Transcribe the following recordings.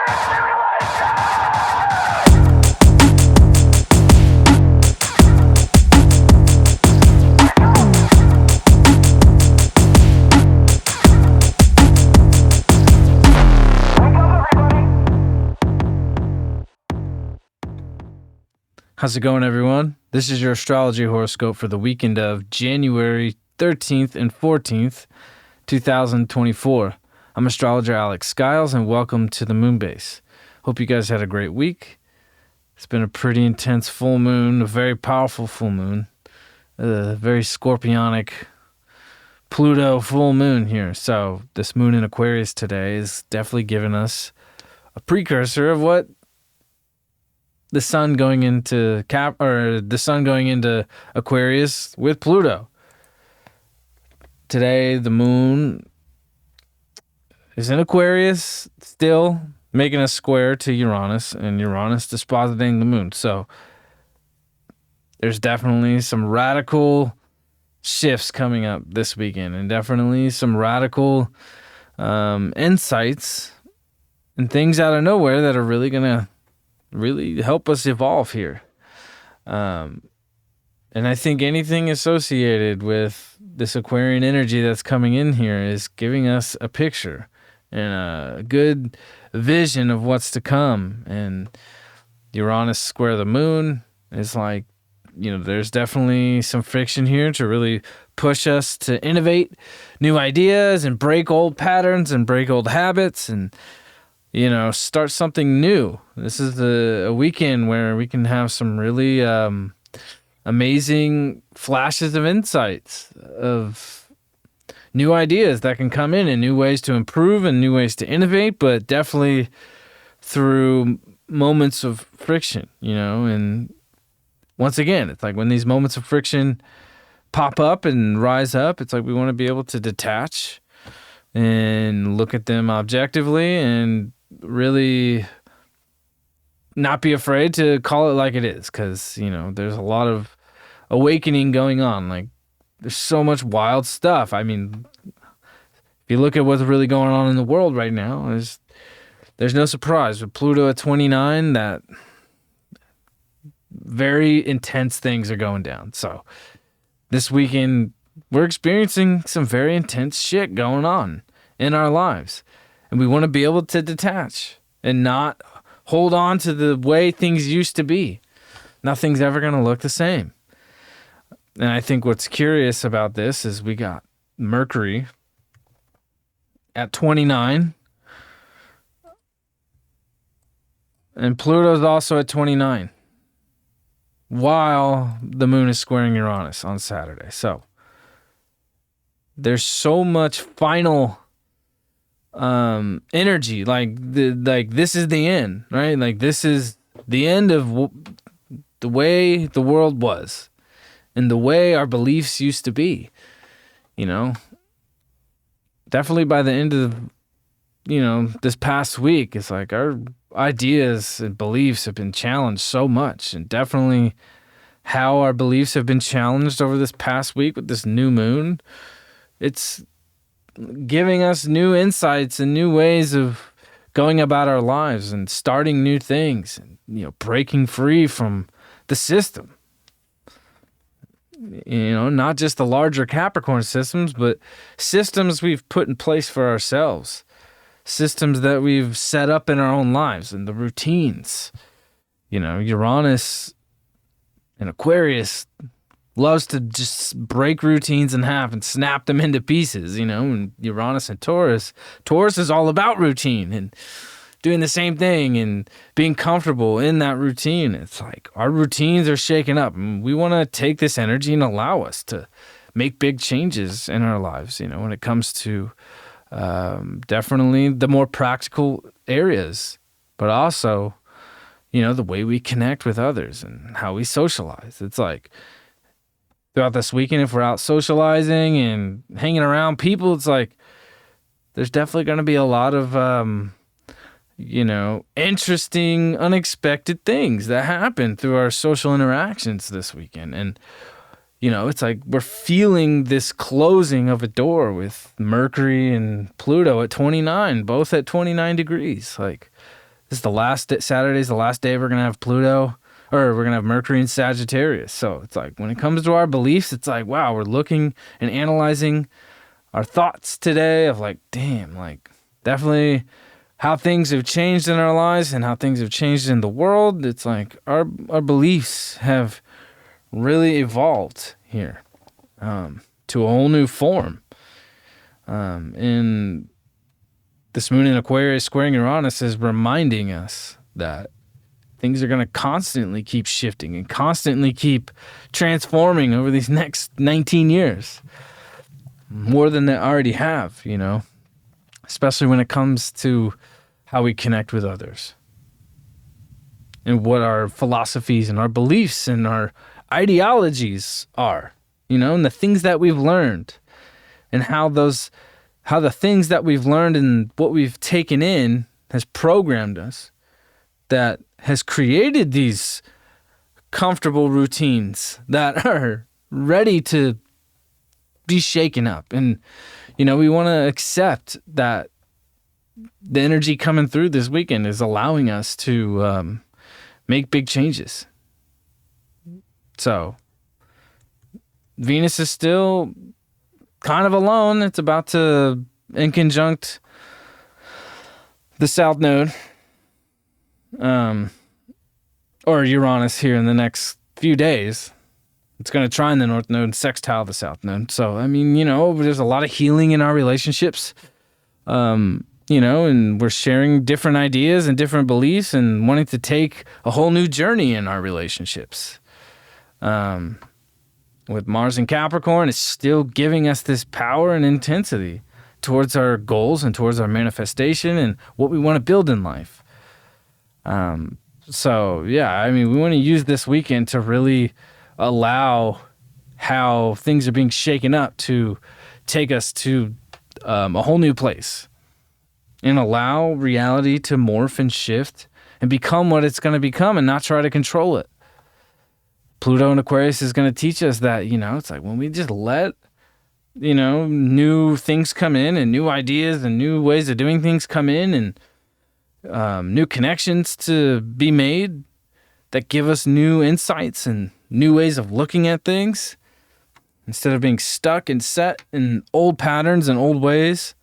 How's it going, everyone? This is your Astrology Horoscope for the weekend of January 13th and 14th, 2024. I'm astrologer Alex Skyles, and welcome to the Moonbase. Hope you guys had a great week. It's been a pretty intense full moon, a very powerful full moon, a very scorpionic Pluto full moon here. So this moon in Aquarius today is definitely giving us a precursor of what the sun going into Aquarius with Pluto. Today, the moon is in Aquarius, still making a square to Uranus, and Uranus dispositing the moon. So there's definitely some radical shifts coming up this weekend, and definitely some radical insights and things out of nowhere that are really going to really help us evolve here. And I think anything associated with this Aquarian energy that's coming in here is giving us a picture and a good vision of what's to come. And Uranus square the moon is like, there's definitely some friction here to really push us to innovate new ideas and break old patterns and break old habits and start something new. This is a weekend where we can have some really amazing flashes of insights, of new ideas that can come in and new ways to improve and new ways to innovate, but definitely through moments of friction, and once again, it's like when these moments of friction pop up and rise up, it's like we want to be able to detach and look at them objectively and really not be afraid to call it like it is, because there's a lot of awakening going on. Like, there's so much wild stuff. I mean, if you look at what's really going on in the world right now, there's no surprise with Pluto at 29 that very intense things are going down. So this weekend we're experiencing some very intense shit going on in our lives. And we want to be able to detach and not hold on to the way things used to be. Nothing's ever going to look the same. And I think what's curious about this is we got Mercury at 29. And Pluto's also at 29. While the moon is squaring Uranus on Saturday. So there's so much final energy, like this is the end, right? Like, this is the end of the way the world was and the way our beliefs used to be. Definitely by the end of this past week, it's like our ideas and beliefs have been challenged so much, and definitely how our beliefs have been challenged over this past week with this new moon. It's giving us new insights and new ways of going about our lives and starting new things and, breaking free from the system. Not just the larger Capricorn systems, but systems we've put in place for ourselves. Systems that we've set up in our own lives and the routines. Uranus and Aquarius loves to just break routines in half and snap them into pieces, and Uranus and Taurus. Taurus is all about routine and doing the same thing and being comfortable in that routine. It's like our routines are shaken up, and we want to take this energy and allow us to make big changes in our lives, when it comes to definitely the more practical areas, but also, the way we connect with others and how we socialize. It's like, throughout this weekend, if we're out socializing and hanging around people, it's like there's definitely going to be a lot of interesting, unexpected things that happen through our social interactions this weekend. And it's like we're feeling this closing of a door with Mercury and Pluto at 29, both at 29 degrees. Like, This is the last day, Saturday's the last day we're going to have Pluto, or we're going to have Mercury in Sagittarius. So it's like when it comes to our beliefs, it's like, wow, we're looking and analyzing our thoughts today of like, damn, like definitely how things have changed in our lives and how things have changed in the world. It's like our beliefs have really evolved here to a whole new form. And this moon in Aquarius squaring Uranus is reminding us that things are going to constantly keep shifting and constantly keep transforming over these next 19 years. More than they already have, you know, especially when it comes to how we connect with others and what our philosophies and our beliefs and our ideologies are, you know, and the things that we've learned and how the things that we've learned and what we've taken in has programmed us, that has created these comfortable routines that are ready to be shaken up. And, you know, we want to accept that the energy coming through this weekend is allowing us to make big changes. So Venus is still kind of alone. It's about to in conjunct the South Node, or Uranus here in the next few days. It's going to trine the North Node and sextile the South Node. So, I mean, you know, there's a lot of healing in our relationships, you know, and we're sharing different ideas and different beliefs and wanting to take a whole new journey in our relationships. With Mars in Capricorn, it's still giving us this power and intensity towards our goals and towards our manifestation and what we want to build in life. So, yeah, I mean, we want to use this weekend to really allow how things are being shaken up to take us to a whole new place and allow reality to morph and shift and become what it's going to become and not try to control it. Pluto in Aquarius is going to teach us that, you know, it's like when we just let, you know, new things come in and new ideas and new ways of doing things come in and new connections to be made that give us new insights and new ways of looking at things instead of being stuck and set in old patterns and old ways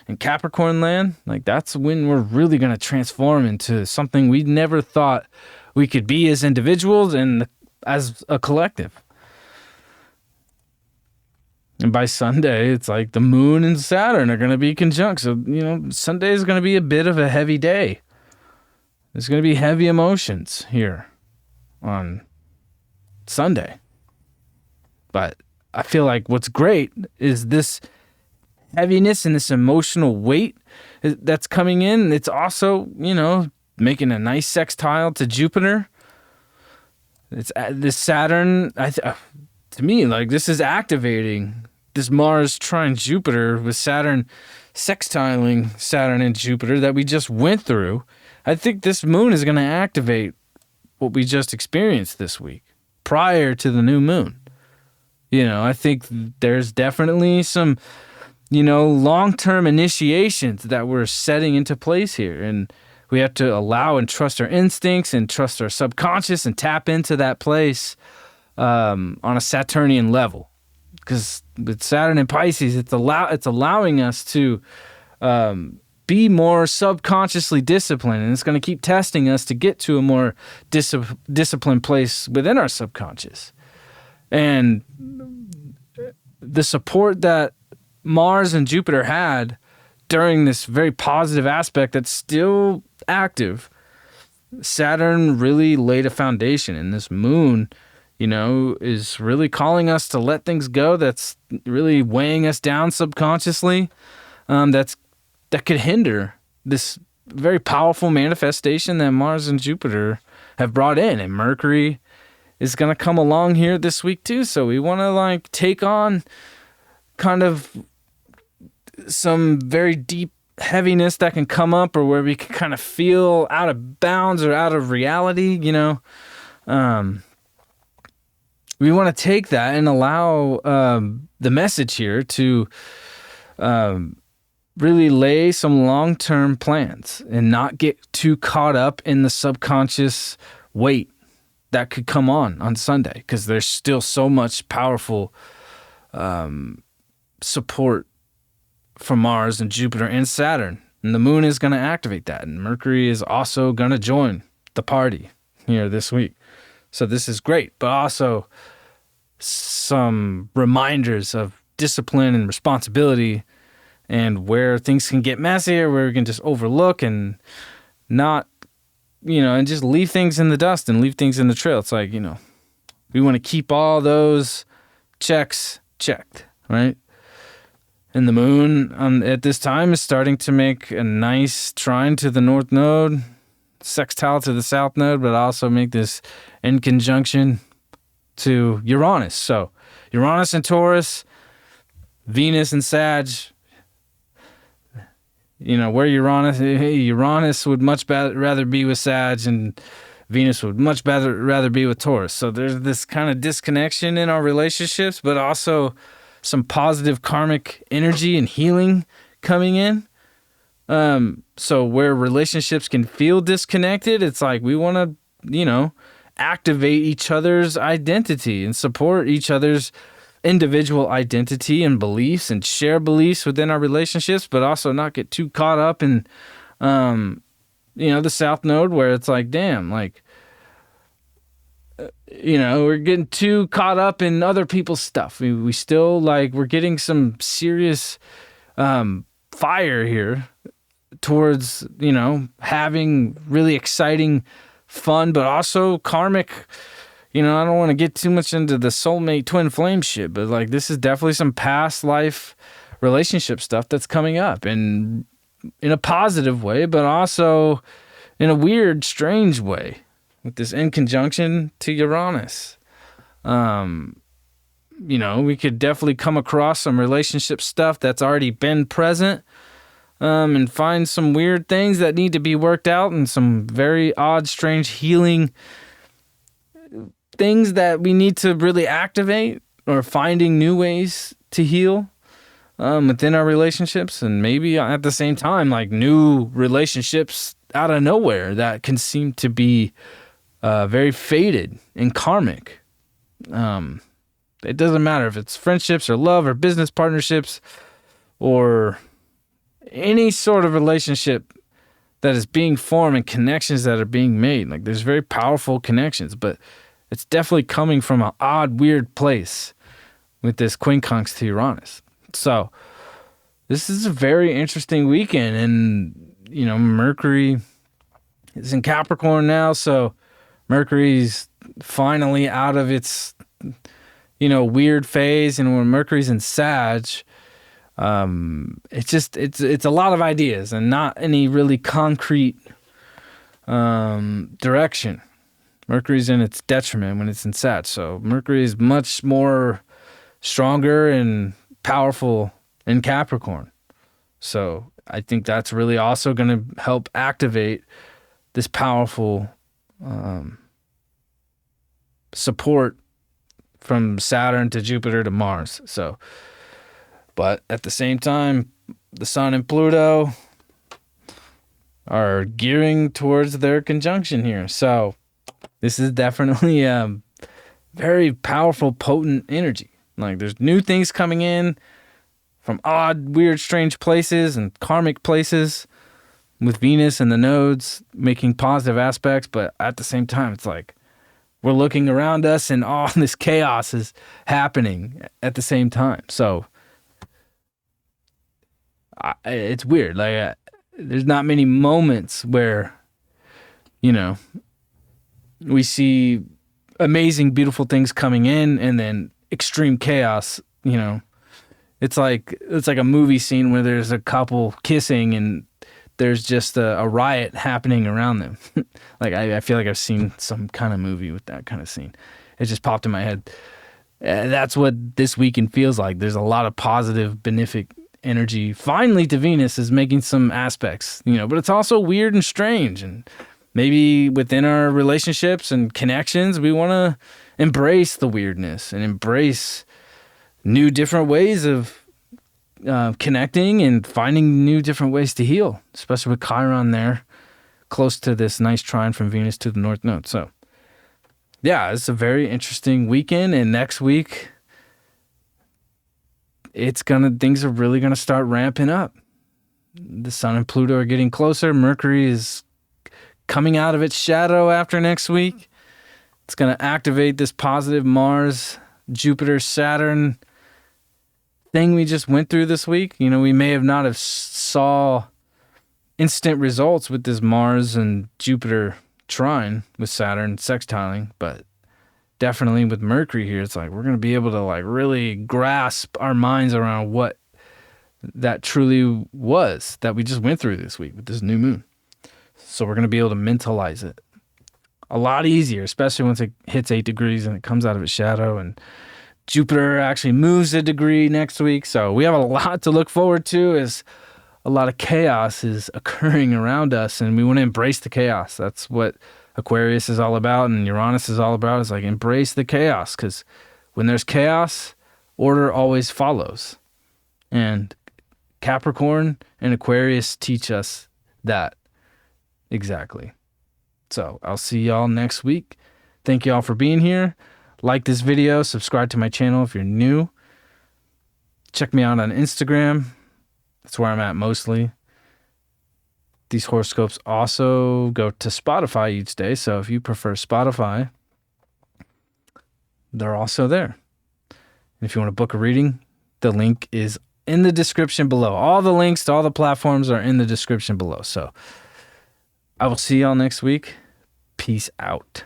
in Capricorn land. Like that's when we're really going to transform into something we never thought we could be as individuals and as a collective. And by Sunday, it's like the moon and Saturn are going to be conjunct. So, you know, Sunday is going to be a bit of a heavy day. There's going to be heavy emotions here on Sunday. But I feel like what's great is this heaviness and this emotional weight that's coming in. It's also, you know, making a nice sextile to Jupiter. It's this Saturn, to me, like this is activating this Mars trine Jupiter with Saturn sextiling Saturn and Jupiter that we just went through. I think this moon is going to activate what we just experienced this week prior to the new moon. You know, I think there's definitely some, you know, long-term initiations that we're setting into place here. And we have to allow and trust our instincts and trust our subconscious and tap into that place on a Saturnian level. Because with Saturn and Pisces, it's allowing us to be more subconsciously disciplined, and it's going to keep testing us to get to a more disciplined place within our subconscious. And the support that Mars and Jupiter had during this very positive aspect that's still active, Saturn really laid a foundation, and this moon, you know, is really calling us to let things go. That's really weighing us down subconsciously. That could hinder this very powerful manifestation that Mars and Jupiter have brought in. And Mercury is going to come along here this week too. So we want to like take on kind of some very deep heaviness that can come up, or where we can kind of feel out of bounds or out of reality, you know. We want to take that and allow the message here to really lay some long-term plans and not get too caught up in the subconscious weight that could come on Sunday, because there's still so much powerful support from Mars and Jupiter and Saturn. And the moon is going to activate that. And Mercury is also going to join the party here this week. So this is great, but also some reminders of discipline and responsibility, and where things can get messy, or where we can just overlook and not, and just leave things in the dust and leave things in the trail. It's like, we want to keep all those checks checked, right? And the moon at this time is starting to make a nice trine to the north node, sextile to the south node, but also make this in conjunction to Uranus. So Uranus and Taurus, Venus and Sag, where Uranus would much rather be with Sag, and Venus would much rather be with Taurus. So there's this kind of disconnection in our relationships, but also some positive karmic energy and healing coming in. So where relationships can feel disconnected, it's like we want to, activate each other's identity and support each other's individual identity and beliefs, and share beliefs within our relationships, but also not get too caught up in, the South Node, where it's like, damn, like, we're getting too caught up in other people's stuff. We still, we're getting some serious fire here towards, having really exciting, fun, but also karmic. I don't want to get too much into the soulmate twin flame shit, but this is definitely some past life relationship stuff that's coming up, and in a positive way, but also in a weird, strange way, with this in conjunction to Uranus. We could definitely come across some relationship stuff that's already been present, and find some weird things that need to be worked out, and some very odd, strange healing things that we need to really activate, or finding new ways to heal within our relationships. And maybe at the same time, new relationships out of nowhere that can seem to be very faded and karmic. It doesn't matter if it's friendships or love or business partnerships or any sort of relationship that is being formed, and connections that are being made. There's very powerful connections, but it's definitely coming from an odd, weird place with this quincunx to Uranus. So this is a very interesting weekend. And, Mercury is in Capricorn now. So Mercury's finally out of its, weird phase. And when Mercury's in Sag, it's a lot of ideas and not any really concrete direction. Mercury's in its detriment when it's in Sag. So Mercury is much more stronger and powerful in Capricorn. So I think that's really also going to help activate this powerful support from Saturn to Jupiter to Mars. So, but at the same time, the Sun and Pluto are gearing towards their conjunction here. So this is definitely a very powerful, potent energy. There's new things coming in from odd, weird, strange places and karmic places, with Venus and the nodes making positive aspects. But at the same time, it's we're looking around us and all this chaos is happening at the same time. So it's weird. There's not many moments where, we see amazing, beautiful things coming in, and then extreme chaos. It's like a movie scene where there's a couple kissing and there's just a riot happening around them. I feel like I've seen some kind of movie with that kind of scene. It just popped in my head. That's what this weekend feels like. There's a lot of positive, benefic energy. Finally, to Venus is making some aspects, but it's also weird and strange. And maybe within our relationships and connections, we want to embrace the weirdness and embrace new, different ways of connecting and finding new different ways to heal, especially with Chiron there, close to this nice trine from Venus to the North Node. So, yeah, it's a very interesting weekend. And next week, things are really gonna start ramping up. The Sun and Pluto are getting closer. Mercury is coming out of its shadow after next week. It's gonna activate this positive Mars, Jupiter, Saturn thing we just went through this week. You know, we may have not have saw instant results with this Mars and Jupiter trine with Saturn sextiling, but definitely with Mercury here, it's like we're going to be able to like really grasp our minds around what that truly was that we just went through this week with this new moon. So we're going to be able to mentalize it a lot easier, especially once it hits 8 degrees and it comes out of its shadow, and Jupiter actually moves a degree next week. So we have a lot to look forward to, as a lot of chaos is occurring around us, and we want to embrace the chaos. That's what Aquarius is all about, and Uranus is all about. It's like, embrace the chaos, because when there's chaos, order always follows. And Capricorn and Aquarius teach us that exactly. So I'll see y'all next week. Thank y'all for being here. Like this video, subscribe to my channel if you're new. Check me out on Instagram. That's where I'm at mostly. These horoscopes also go to Spotify each day, so if you prefer Spotify, they're also there. And if you want to book a reading, the link is in the description below. All the links to all the platforms are in the description below. So I will see y'all next week. Peace out.